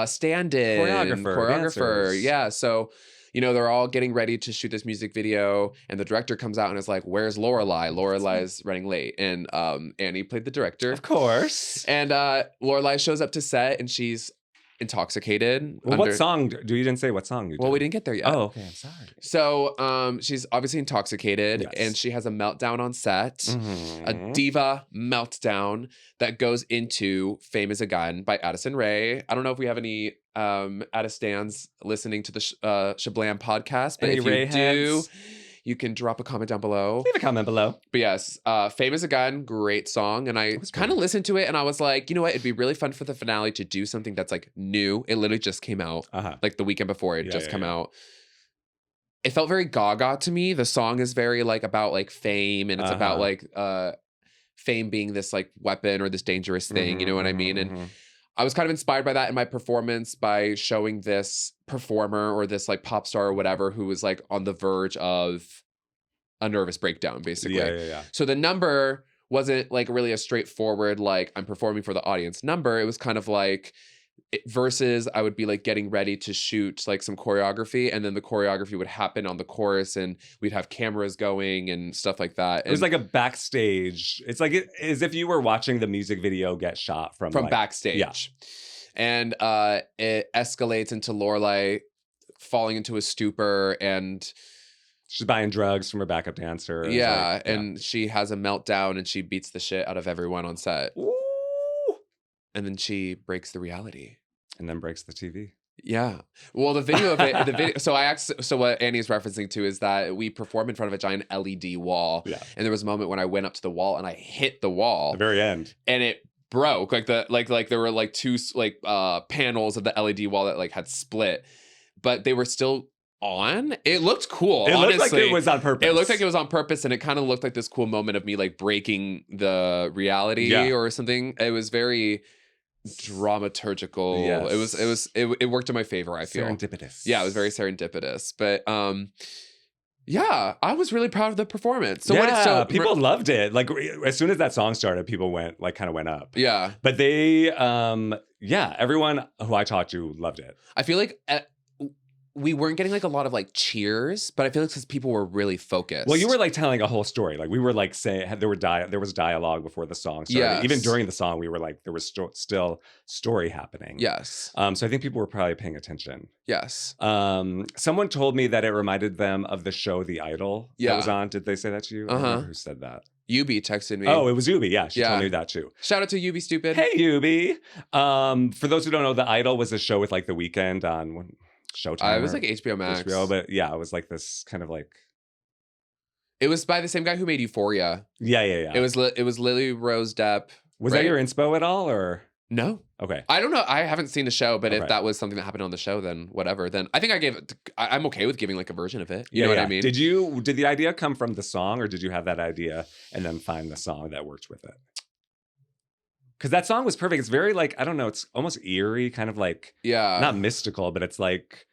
stand-in, choreographer. Yeah. So, you know, they're all getting ready to shoot this music video, and the director comes out and is like, "Where's Lorelei? Lorelai's running late." And Annie played the director,
of course.
And Lorelei shows up to set, and she's intoxicated.
Well, what song? You didn't say what song you did.
Well, we didn't get there yet.
Oh, okay. I'm sorry.
So she's obviously intoxicated, and she has a meltdown on set, a diva meltdown that goes into "Fame Is a Gun" by Addison Rae. I don't know if we have any Addistans listening to the SHABLAM podcast, but if you do, you can drop a comment down below.
Leave a comment below.
But yes, "Fame Is a Gun," great song. And I kind of listened to it, and I was like, you know what? It'd be really fun for the finale to do something that's like new. It literally just came out like the weekend before it just came out. It felt very Gaga to me. The song is very like about like fame, and it's about like fame being this like weapon or this dangerous thing. You know what I mean? And I was kind of inspired by that in my performance by showing this performer or this like pop star or whatever who was like on the verge of a nervous breakdown, basically. So the number wasn't like really a straightforward, like I'm performing for the audience number. It was kind of like versus I would be like getting ready to shoot like some choreography, and then the choreography would happen on the chorus, and we'd have cameras going and stuff like that.
It was like a backstage. It's like as if you were watching the music video get shot from like,
backstage. Yeah. And it escalates into Lorelei falling into a stupor, and
she's buying drugs from her backup dancer.
And she has a meltdown, and she beats the shit out of everyone on set.
Ooh.
And then she breaks the reality.
And then breaks the TV.
Yeah. Well, the video of it, so what Annie is referencing to is that we performed in front of a giant LED wall. Yeah. And there was a moment when I went up to the wall and I hit the wall.
The very end.
And it broke. Like there were like two like panels of the LED wall that like had split, but they were still on. It looked cool.
It
honestly.
looked like it was on purpose.
It looked like it was on purpose, and it kind of looked like this cool moment of me like breaking the reality or something. It was very dramaturgical. Yes. It worked in my favor, I feel.
Serendipitous.
Yeah, it was very serendipitous. But yeah, I was really proud of the performance.
So people loved it. Like as soon as that song started, people went up.
Yeah.
But they everyone who I talked to loved it.
I feel like we weren't getting like a lot of like cheers, but I feel like because people were really focused.
Well, you were like telling a whole story. Like we were like saying there was dialogue before the song started. Yes. Even during the song, we were like there was still story happening.
Yes.
So I think people were probably paying attention.
Yes.
Someone told me that it reminded them of the show The Idol that was on. Did they say that to you? I don't know who said that.
Yubi texted me.
Oh, it was Yubi. Yeah, she told me that too.
Shout out to Yubi, stupid.
Hey, Yubi. For those who don't know, The Idol was a show with like The Weeknd on Showtime.
It was like HBO Max.
but yeah, it was like this kind of like.
It was by the same guy who made Euphoria.
Yeah.
It was Lily Rose Depp.
Was that your inspo at all, or
no?
Okay.
I don't know. I haven't seen the show, but if that was something that happened on the show, then whatever. Then I think I gave it. I'm okay with giving like a version of it. You know what I mean?
Did the idea come from the song, or did you have that idea and then find the song that worked with it? Because that song was perfect. It's very like, I don't know, it's almost eerie, kind of like, not mystical, but it's like,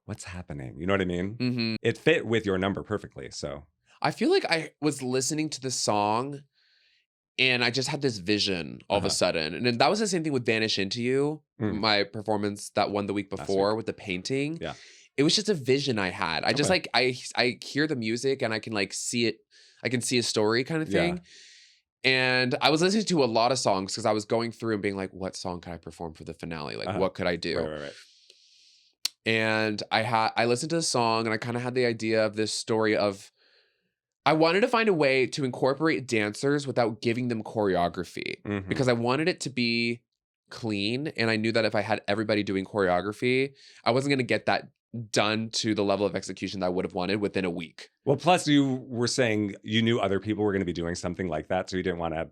what's happening? You know what I mean?
Mm-hmm.
It fit with your number perfectly. So
I feel like I was listening to the song And I just had this vision all of a sudden. And then that was the same thing with Vanish Into You, my performance that won the week before with the painting.
Yeah.
It was just a vision I had. I just like, I hear the music and I can like see it. I can see a story kind of thing. And I was listening to a lot of songs because I was going through and being like, what song can I perform for the finale? Like, what could I do?
Right.
And I listened to the song and I kind of had the idea of this story of, I wanted to find a way to incorporate dancers without giving them choreography because I wanted it to be clean. And I knew that if I had everybody doing choreography, I wasn't going to get that done to the level of execution that I would have wanted within a week.
Well, plus you were saying you knew other people were going to be doing something like that. So you didn't want to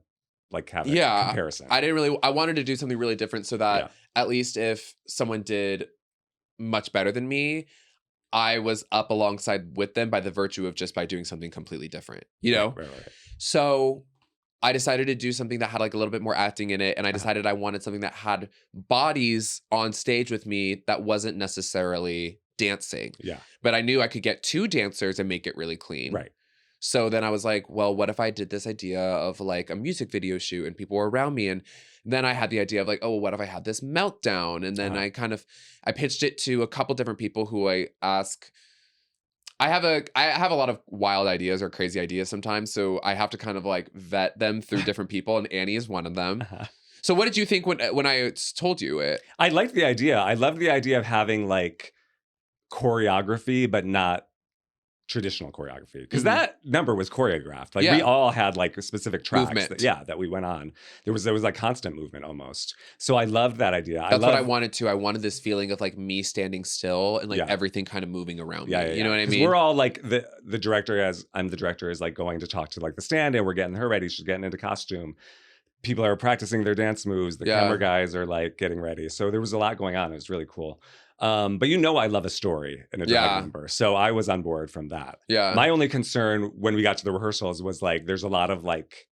like have a comparison.
I wanted to do something really different so that at least if someone did much better than me, I was up alongside with them by the virtue of just by doing something completely different, you know?
Right.
So I decided to do something that had like a little bit more acting in it. And I decided I wanted something that had bodies on stage with me that wasn't necessarily dancing.
Yeah.
But I knew I could get 2 dancers and make it really clean.
Right.
So then I was like, well, what if I did this idea of like a music video shoot and people were around me? And then I had the idea of like, oh, what if I had this meltdown? And then I pitched it to a couple different people who I ask. I have a lot of wild ideas or crazy ideas sometimes. So I have to kind of like vet them through different people. And Annie is one of them. So what did you think when I told you it?
I liked the idea. I loved the idea of having like choreography, but not traditional choreography, because that number was choreographed. Like we all had like specific tracks that we went on. There was like constant movement almost. So I loved that idea.
That's what I wanted to. I wanted this feeling of like me standing still and like everything kind of moving around me. You know what I mean?
We're all like the director, as I'm the director, is like going to talk to like the stand-in. We're getting her ready. She's getting into costume. People are practicing their dance moves. The camera guys are like getting ready. So there was a lot going on. It was really cool. But I love a story in a drag number. So I was on board from that.
Yeah.
My only concern when we got to the rehearsals was like, there's a lot of like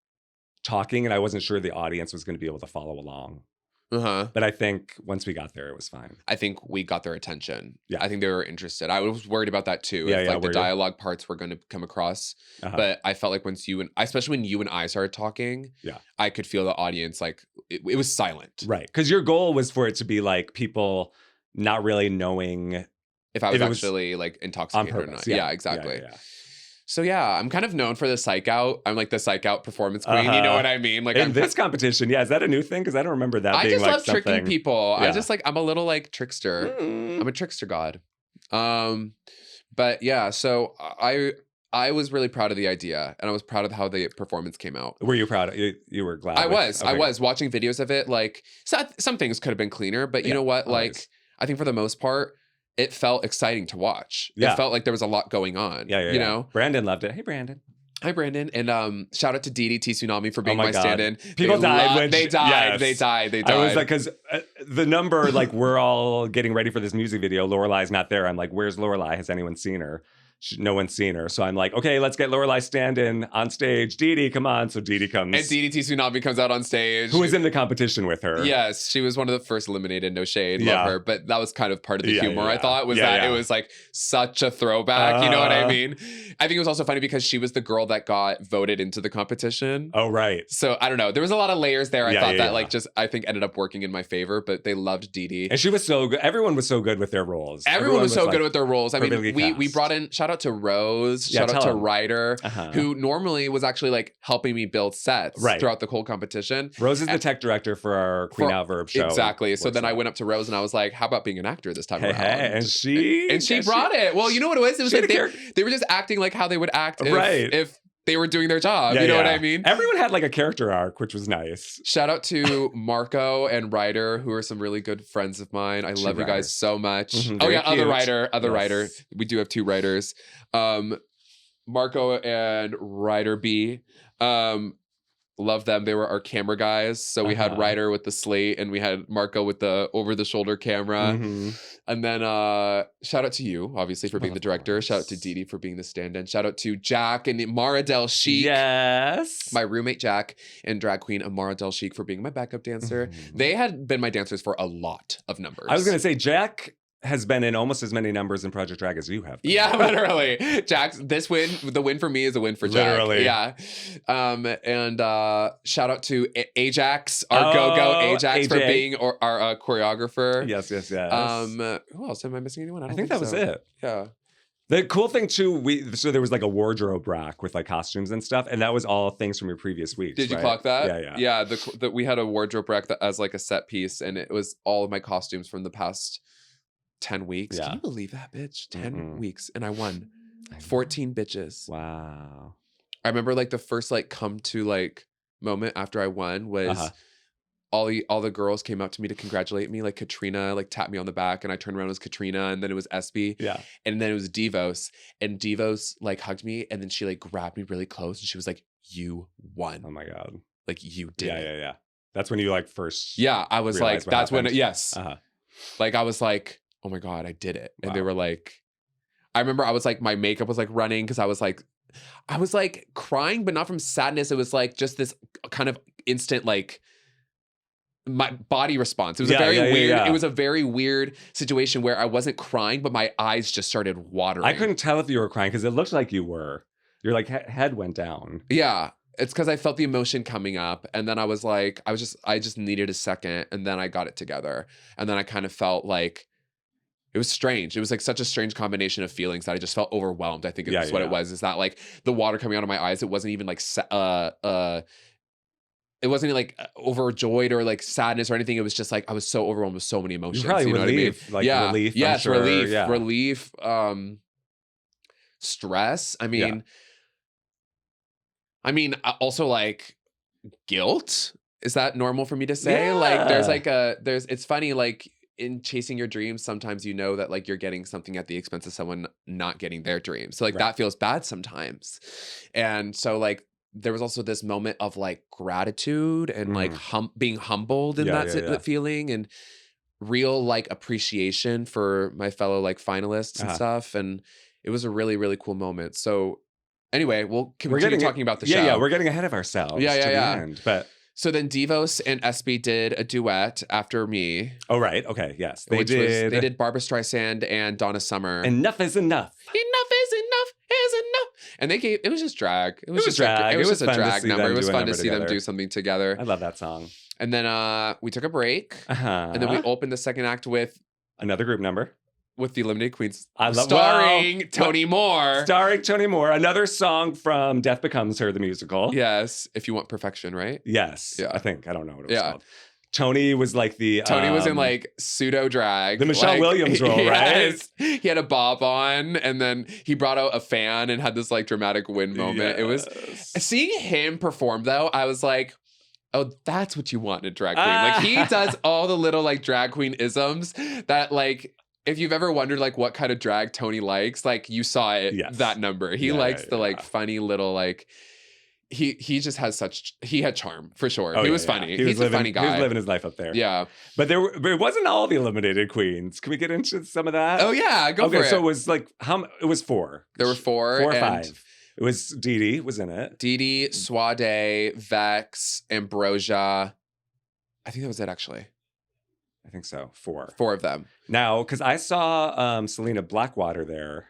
talking and I wasn't sure the audience was going to be able to follow along. But I think once we got there, it was fine.
I think we got their attention.
Yeah.
I think they were interested. I was worried about that too. If like the dialogue parts were going to come across. But I felt like once especially when you and I started talking, I could feel the audience like it was silent.
Right. Because your goal was for it to be like people not really knowing
if I was actually like intoxicated or not. Yeah, exactly. So I'm kind of known for the psych out. I'm like the psych out performance queen. You know what I mean? Like
in this competition, is that a new thing? Because I don't remember that.
I
being
just
like
love
something...
tricking people. I'm a little like trickster. I'm a trickster god. But so I was really proud of the idea, and I was proud of how the performance came out.
Were you proud? You were glad?
I was watching videos of it. Like some things could have been cleaner, but you know what? Like I think for the most part, it felt exciting to watch. It felt like there was a lot going on. You know?
Brandon loved it. Hey, Brandon.
Hi, Brandon. And shout out to Dee Tsunami for being my stand-in.
People died.
They died.
I was like, because the number, like, we're all getting ready for this music video. Lorelei's not there. I'm like, where's Lorelei? Has anyone seen her? No one's seen her. So I'm like, okay, let's get Lorelei stand-in on stage. Dee, come on. So Dee comes.
And Dee Tsunami comes out on stage.
Who was in the competition with her.
Yes, she was one of the first eliminated. No shade. Love her. But that was kind of part of the humor, I thought, was that it was like such a throwback. You know what I mean? I think it was also funny because she was the girl that got voted into the competition.
Oh, right.
So I don't know. There was a lot of layers there. I thought that like just, I think ended up working in my favor, but they loved Dee.
And she was so good. Everyone was so good with their roles.
Everyone was so good with their roles. I mean, we brought in, shout out to Rose. Shout out to Ryder, who normally was actually like helping me build sets throughout the whole competition.
Rose is the tech director for our Queen Outverb show.
Exactly. So then I went up to Rose and I was like, how about being an actor this time around?
And she
brought it. Well, you know what it was? It was like they were just acting like how they would act if they were doing their job. You know what I mean?
Everyone had like a character arc, which was nice.
Shout out to Marco and Ryder, who are some really good friends of mine. I love you guys so much. Other writer. We do have 2 writers. Marco and Ryder B. Love them. They were our camera guys. So we had Ryder with the slate and we had Marco with the over-the-shoulder camera. And then shout out to you, obviously, for being the director. Shout out to Dee for being the stand-in. Shout out to Jack and Amara Del Chic.
Yes.
My roommate Jack and drag queen Amara Del Chic for being my backup dancer. They had been my dancers for a lot of numbers.
I was going to say, Jack has been in almost as many numbers in Project Drag as you have.
Yeah, literally. Jax, the win for me is a win for Jack.
Literally.
Yeah. And shout out to Ajax, our go-go Ajax,
AJ.
for being our choreographer.
Yes.
Who else? Am I missing anyone?
I think that was
so.
it.
Yeah.
The cool thing too, so there was like a wardrobe rack with like costumes and stuff, and that was all things from your previous weeks.
Did you
right?
clock that?
Yeah.
Yeah. We had a wardrobe rack that as like a set piece, and it was all of my costumes from the past 10 weeks.
Yeah.
Can you believe that, bitch? 10 weeks, and I won
14
14 bitches.
Wow.
I remember like the first like come to like moment after I won was. All the girls came up to me to congratulate me. Like Katrina like tapped me on the back, and I turned around, it was Katrina, and then it was SB.
Yeah.
And then it was Devos. And Devos like hugged me, and then she like grabbed me really close, and she was like, "You won."
Oh my God.
Like you did.
Yeah. That's when you like first.
Yeah. I was like, that's
happened.
when yes. Like I was like, oh my God, I did it. And they were like, I remember I was like, my makeup was like running because I was like crying, but not from sadness. It was like just this kind of instant like my body response. It was a very weird. It was a very weird situation where I wasn't crying, but my eyes just started watering.
I couldn't tell if you were crying because it looked like you were. Your like head went down.
Yeah, it's because I felt the emotion coming up, and then I was like, I just needed a second, and then I got it together, and then I kind of felt like it was strange. It was like such a strange combination of feelings that I just felt overwhelmed. I think it's what it was. Is that like the water coming out of my eyes? It wasn't even like it wasn't like overjoyed or like sadness or anything. It was just like I was so overwhelmed with so many emotions.
You probably
know
relief,
what I mean?
relief.
Yes,
sure.
relief, stress. I mean, also like guilt. Is that normal for me to say?
Yeah.
Like it's funny, like in chasing your dreams, sometimes you know that like you're getting something at the expense of someone not getting their dreams. So like that feels bad sometimes. And so like, there was also this moment of like gratitude and like being humbled in that feeling, and real like appreciation for my fellow like finalists and stuff. And it was a really, really cool moment. So anyway, we'll continue talking about the show.
Yeah, we're getting ahead of ourselves. The end, but
so then Devos and SB did a duet after me.
Oh, right. Okay. Yes.
They did Barbra Streisand and Donna Summer.
Enough is enough.
Enough is enough is enough. And it was just drag. It was just
drag.
It was just a drag number. It was fun to see
them
do something together.
I love that song.
And then we took a break. And then we opened the second act with
another group number.
With the Eliminated Queens.
Starring
Tony Moore.
Starring Tony Moore. Another song from Death Becomes Her, the musical.
Yes. If You Want Perfection, right?
Yes.
Yeah.
I think. I don't know what it was called. Tony was like
Tony was in like pseudo drag.
The Michelle Williams role, right?
He had a bob on, and then he brought out a fan and had this like dramatic wind moment. Yes. It was seeing him perform though, I was like, oh, that's what you want in a drag queen. Like he does all the little like drag queen isms that like, if you've ever wondered like what kind of drag Tony likes, like you saw it that number. He likes the like funny little like he just has he had charm for sure. He was funny. He's a funny guy.
He was living his life up there.
Yeah.
But it wasn't all the Eliminated Queens. Can we get into some of that?
Oh yeah, go for it.
So it was like it was 4.
There were 4.
4 or 5. It was Dee Dee was in it.
Dee Dee, Suade, Vex, Ambrosia. I think that was it actually.
I think so. 4.
4 of them.
Now, because I saw Selena Blackwater there.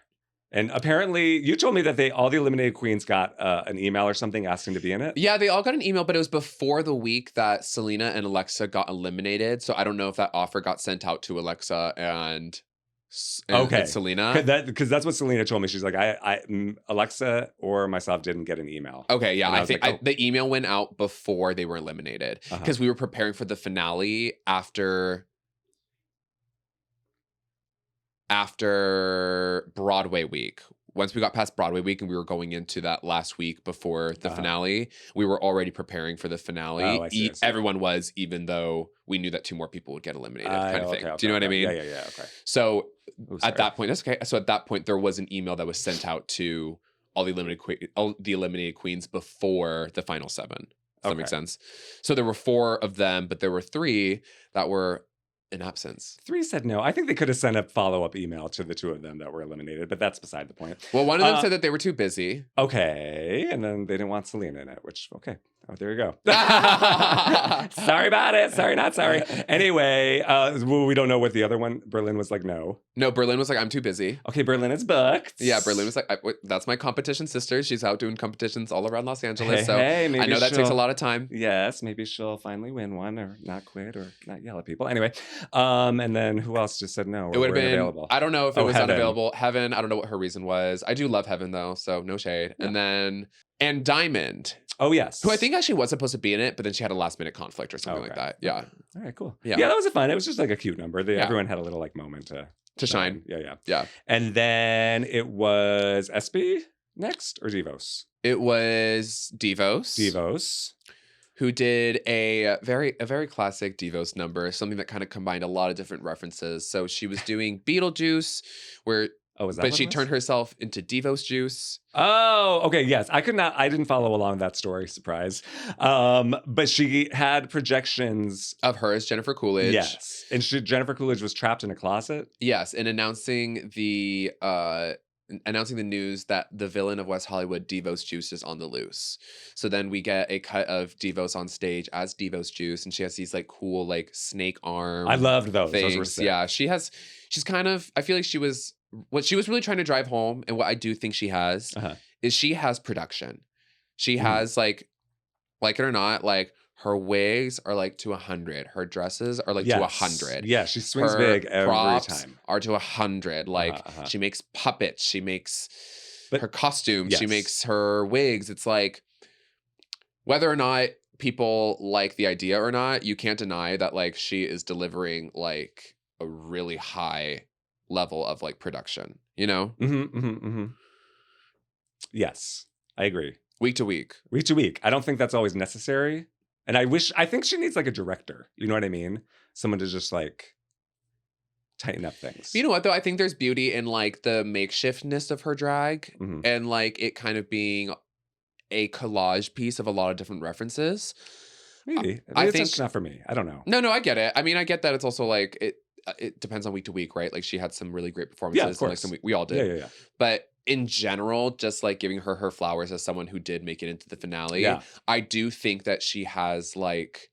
And apparently, you told me that all the Eliminated Queens got an email or something asking to be in it.
Yeah, they all got an email, but it was before the week that Selena and Alexa got eliminated. So I don't know if that offer got sent out to Alexa and Selena.
Because that's what Selena told me. She's like, Alexa or myself didn't get an email.
Okay, yeah. I think the email went out before they were eliminated because we were preparing for the finale after Broadway week. Once we got past Broadway week and we were going into that last week before the finale, we were already preparing for the finale.
I see.
Everyone was, even though we knew that 2 more people would get eliminated, kind of thing. Do you know what I mean?
Yeah. Okay.
So at that point, that's okay. So at that point, there was an email that was sent out to all the eliminated queens before the final 7. Does that make sense? So there were 4 of them, but there were 3 that were in absence.
3 said no. I think they could have sent a follow-up email to the 2 of them that were eliminated, but that's beside the point.
Well, one of them said that they were too busy.
Okay. And then they didn't want Selena in it, which, okay. Oh, there you go. Sorry about it. Sorry, not sorry. Anyway, we don't know what the other one. Berlin was like, no.
No, Berlin was like, I'm too busy.
Okay, Berlin is booked.
Yeah, Berlin was like, that's my competition sister. She's out doing competitions all around Los Angeles.
Hey,
so
maybe
I know that takes a lot of time.
Yes, maybe she'll finally win one or not quit or not yell at people. Anyway, and then who else just said no?
It would have been
available.
I don't know if it was
Heaven.
unavailable. Heaven, I don't know what her reason was. I do love Heaven though, so no shade. Yeah. And Diamond.
Oh, yes.
Who I think actually was supposed to be in it, but then she had a last minute conflict or something like that. Yeah.
Okay. All right, cool.
Yeah,
that was fun. It was just like a cute number. Everyone had a little like moment to
shine.
Yeah. And then it was SB next or Devos?
It was Devos. Who did a very classic Devos number, something that kind of combined a lot of different references. So she was doing Beetlejuice, but she turned herself into Devos Juice.
Oh, okay, yes. I didn't follow along that story, surprise. But she had projections
of her as Jennifer Coolidge.
Yes. And Jennifer Coolidge was trapped in a closet.
Yes, and announcing the news that the villain of West Hollywood, Devos Juice, is on the loose. So then we get a cut of Devos on stage as Devos Juice, and she has these like cool like snake arm.
I loved those.
Things.
Those were sick.
Yeah, she's kind of. I feel like what she was really trying to drive home, and what I do think she has is she has production. She has like it or not, like her wigs are like to 100. Her dresses are like to 100.
Yeah, she swings big every
props
time.
Are to 100. Like she makes puppets. She makes her costumes.
Yes.
She makes her wigs. It's like whether or not people like the idea or not, you can't deny that like she is delivering like a really high level of like production. You know?
Yes, I agree.
Week to week.
Week to week. I don't think that's always necessary. And I think she needs like a director. You know what I mean? Someone to just like tighten up things.
You know what though? I think there's beauty in like the makeshiftness of her drag and like it kind of being a collage piece of a lot of different references.
Maybe. I think it's not for me. I don't know.
No, I get it. I mean, I get that it's also like it depends on week to week, right? Like she had some really great performances.
Yeah, of course.
And like we all did.
Yeah.
But in general, just like giving her flowers as someone who did make it into the finale.
Yeah.
I do think that she has like,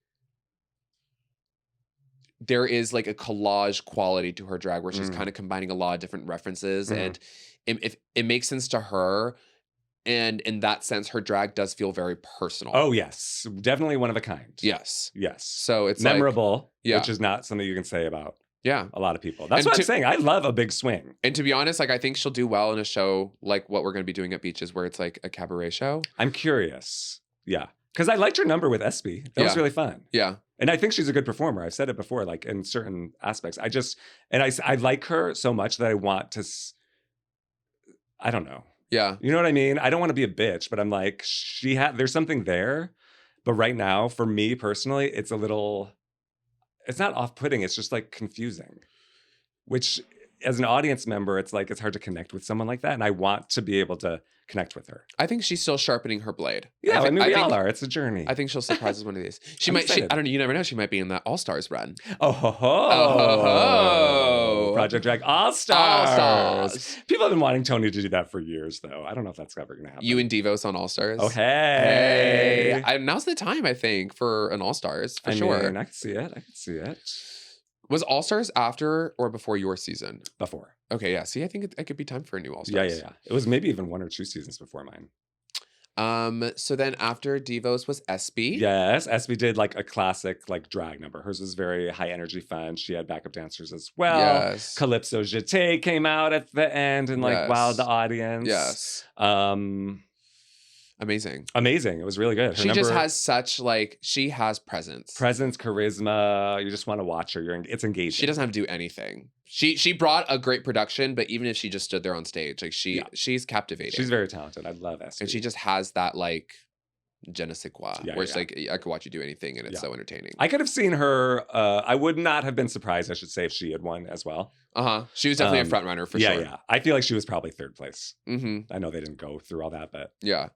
there is like a collage quality to her drag where she's kind of combining a lot of different references and if it makes sense to her. And in that sense, her drag does feel very personal.
Oh, yes. Definitely one of a kind.
Yes.
So
it's
memorable,
like,
which is not something you can say about
a
lot of people. That's what I'm saying. I love a big swing.
And to be honest, like I think she'll do well in a show like what we're going to be doing at Beaches where it's like a cabaret show. I'm
curious. Yeah. Because I liked her number with SB. That was really fun.
Yeah.
And I think she's a good performer. I've said it before, like in certain aspects. I like her so much that I want to, I don't know.
Yeah.
You know what I mean? I don't want to be a bitch, but I'm like, there's something there. But right now, for me personally, it's not off-putting. It's just like confusing, which as an audience member, it's like, it's hard to connect with someone like that. And I want to be able to connect with her.
I think she's still sharpening her blade.
Yeah, I mean, we all are. It's a journey.
I think she'll surprise us one of these. I don't know. You never know. She might be in that All-Stars run.
Oh, ho, ho. Project Drag All-Stars. People have been wanting Tony to do that for years, though. I don't know if that's ever going to happen.
You and Devos on All-Stars.
Oh, hey.
Now's the time, I think, for an All-Stars, for sure.
I can see it.
Was All-Stars after or before your season?
Before.
Okay, yeah. See, I think it could be time for a new All-Stars.
Yeah. It was maybe even 1 or 2 seasons before mine.
So then after Devos was SB.
Yes, SB did like a classic like drag number. Hers was very high energy fun. She had backup dancers as well.
Yes.
Calypso Jeté came out at the end and like wowed the audience.
Yes. Amazing.
It was really good.
She just has such like, she has presence,
charisma. You just want to watch her. It's engaging.
She doesn't have to do anything. She brought a great production, but even if she just stood there on stage, like she's captivating.
She's very talented. I love SB.
And she just has that like je ne sais quoi, where it's like, I could watch you do anything and it's so entertaining.
I could have seen her, I would not have been surprised, I should say, if she had won as well.
She was definitely a front runner for sure.
Yeah. I feel like she was probably third place.
I
know they didn't go through all that, but.
Yeah.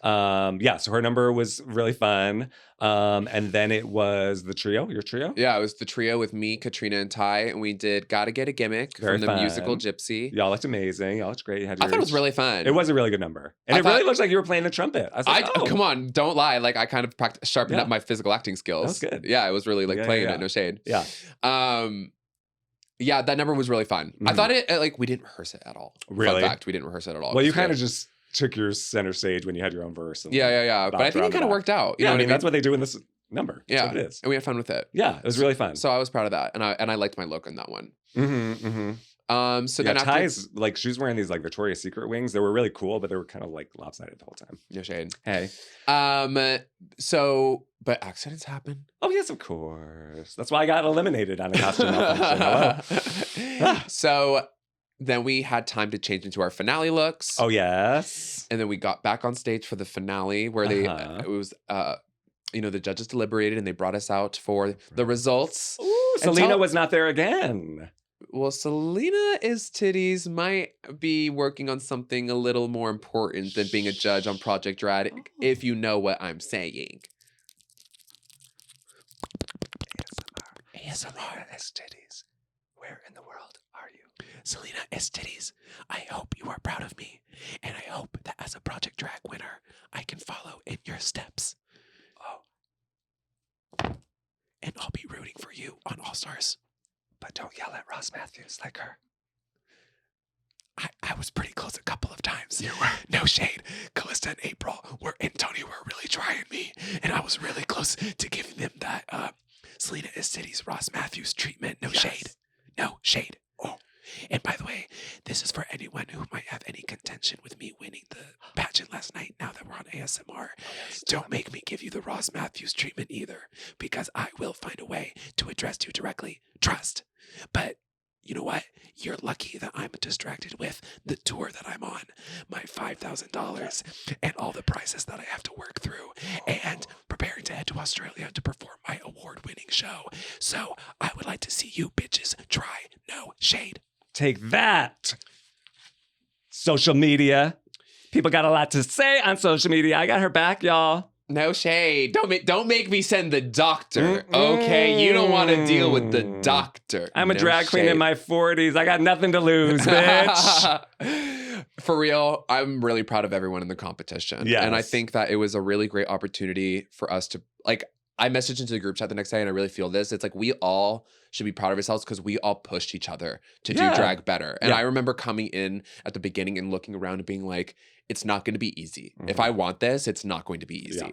So her number was really fun. And then it was the trio, your trio?
Yeah, it was the trio with me, Katrina, and Ty, and we did Gotta Get a Gimmick
Very
from the musical
fun.
Gypsy.
Y'all looked amazing. Y'all looked great. You had
I thought it was really fun.
It was a really good number. And it really looked like you were playing the trumpet. I was like,
come on, don't lie. Like, I kind of sharpened up my physical acting skills.
That was good.
Yeah, it was really like playing it, no shade.
Yeah.
Yeah, that number was really fun. I thought it, like, we didn't rehearse it at all.
Really?
Fun fact, we didn't rehearse it at all.
Well, you kind of just took your center stage when you had your own verse. And
yeah. But I think it kind of worked out. You know what I mean?
That's what they do in this number. That's what it is.
And we had fun with it.
Yeah, it was really fun.
So I was proud of that. And I liked my look in that one. So then
Ty's, like, she was wearing these, like, Victoria's Secret wings. They were really cool, but they were kind of, like, lopsided the whole time.
No shade.
Hey.
But accidents happen.
Oh, yes, of course. That's why I got eliminated on a costume malfunction.
So then we had time to change into our finale looks.
Oh, yes.
And then we got back on stage for the finale where it was, the judges deliberated and they brought us out for the results.
Ooh, Selena was not there again.
Well, Selena is Titties might be working on something a little more important than being a judge on Project Drag, if you know what I'm saying. ASMR is Titties. Where in the world are you? Selena is Titties. I hope you are proud of me. And I hope that as a Project Drag winner, I can follow in your steps. Oh. And I'll be rooting for you on All Stars. But don't yell at Ross Matthews like her. I was pretty close a couple of times. You were. No shade. Callista and April and Tony were really trying me. And I was really close to giving them that Selena is Titties Ross Matthews treatment. No shade. No shade. Oh. And by the way, this is for anyone who might have any contention with me winning the pageant last night. Now that we're on ASMR, don't make me give you the Ross Matthews treatment either, because I will find a way to address you directly. Trust. But you know what? You're lucky that I'm distracted with the tour that I'm on, my $5,000, and all the prices that I have to work through, and preparing to head to Australia to perform my award-winning show. So I would like to see you bitches try. No shade.
Take that. Social media. People got a lot to say on social media. I got her back, y'all.
No shade. Don't make me send the doctor. Okay, you don't want to deal with the doctor.
I'm a drag queen in my 40s. I got nothing to lose, bitch.
For real, I'm really proud of everyone in the competition.
Yes.
And I think that it was a really great opportunity for us to, like, I messaged into the group chat the next day and I really feel this. It's like we all should be proud of ourselves because we all pushed each other to do drag better. And I remember coming in at the beginning and looking around and being like, it's not going to be easy. If I want this, it's not going to be easy. Yeah.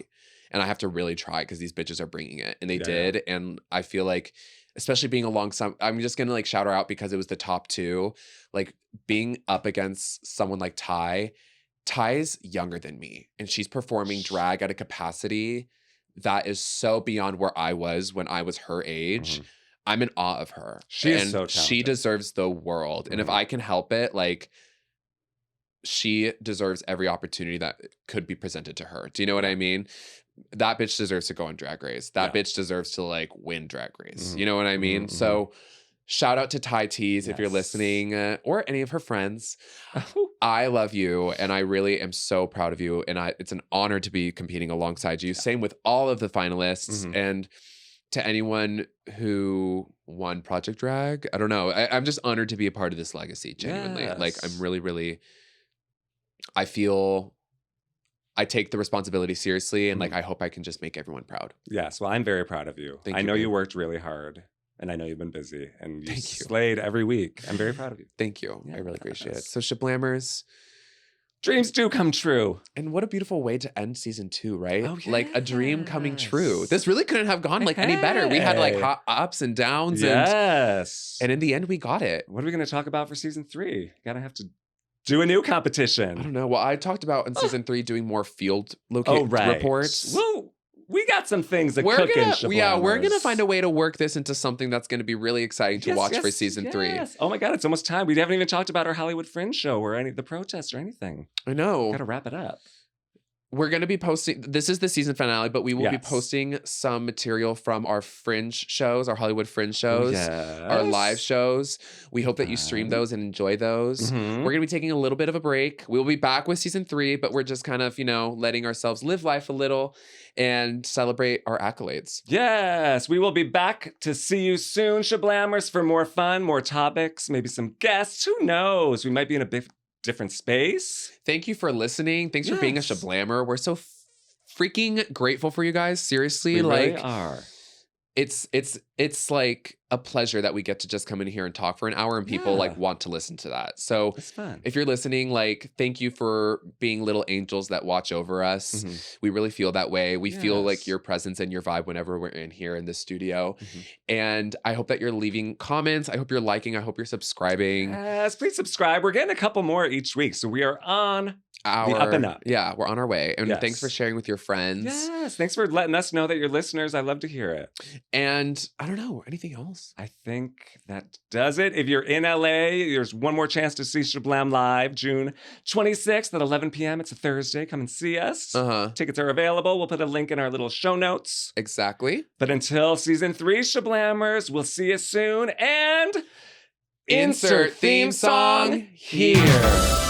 And I have to really try because these bitches are bringing it. And they did. Yeah. And I feel like, especially being alongside, I'm just going to like shout her out because it was the top two. Like being up against someone like Ty's younger than me. And she's performing drag at a capacity that is so beyond where I was when I was her age. I'm in awe of her.
She is so talented.
She deserves the world. And if I can help it, like, she deserves every opportunity that could be presented to her. Do you know what I mean? That bitch deserves to go on Drag Race. That bitch deserves to like win Drag Race. You know what I mean? So shout out to Ty Tees if you're listening, or any of her friends. I love you, and I really am so proud of you. And it's an honor to be competing alongside you. Same with all of the finalists. And to anyone who won Project Drag, I don't know. I'm just honored to be a part of this legacy, genuinely. Like, I'm really, really... I feel I take the responsibility seriously, and like I hope I can just make everyone proud.
Yes, well, I'm very proud of you. I know you worked really hard, and I know you've been busy, and you slayed every week. I'm very proud of you.
Thank you. I really appreciate it. So Shablammers,
dreams do come true.
And what a beautiful way to end season 2, right? Oh, yes. Like a dream coming true. This really couldn't have gone like any better. We had like hot ups and downs. And in the end, we got it.
What are we going to talk about for season 3? Gotta have to do a new competition.
I don't know. Well, I talked about in season 3 doing more field reports.
Well, we got some things that cook in Shablammers.
Yeah, we're going to find a way to work this into something that's going to be really exciting to watch for season 3.
Oh my God, it's almost time. We haven't even talked about our Hollywood Fringe show or the protests or anything.
I know.
Got to wrap it up.
we're going to be posting, this is the season finale, but we will be
Yes.
posting some material from our Fringe shows, our Hollywood Fringe shows, our live
Yes.
shows. We hope that you stream those and enjoy those.
Mhm.
We're going to be taking a little bit of a break. We'll be back with season 3, but we're just kind of, you know, letting ourselves live life a little and celebrate our accolades.
Yes, we will be back to see you soon, Shablammers, for more fun, more topics, maybe some guests. Who knows? We might be in a bit different space.
Thank you for listening. Thanks for being a
Yes.
Shablammer. We're so freaking grateful for you guys. Seriously,
We
like
really are.
it's like a pleasure that we get to just come in here and talk for an hour and people like want to listen to that. So
It's fun.
if you're listening, like, thank you for being little angels that watch over us. We really feel that way. We feel like
Yes.
your presence and your vibe whenever we're in here in the studio. And I hope that you're leaving comments. I hope you're liking. I hope you're subscribing.
Yes, please subscribe. We're getting a couple more each week, so we are on the up and up.
Yeah, we're on our way. And thanks for
Yes.
sharing with your friends.
Yes, thanks for letting us know that you're listeners. I love to hear it.
And I don't know, anything else?
I think that does it. If you're in LA, there's one more chance to see Shablam live, June 26th at 11 p.m. It's a Thursday. Come and see us. Tickets are available. We'll put a link in our little show notes.
Exactly.
But until season 3, Shablammers, we'll see you soon. And
Insert theme song here.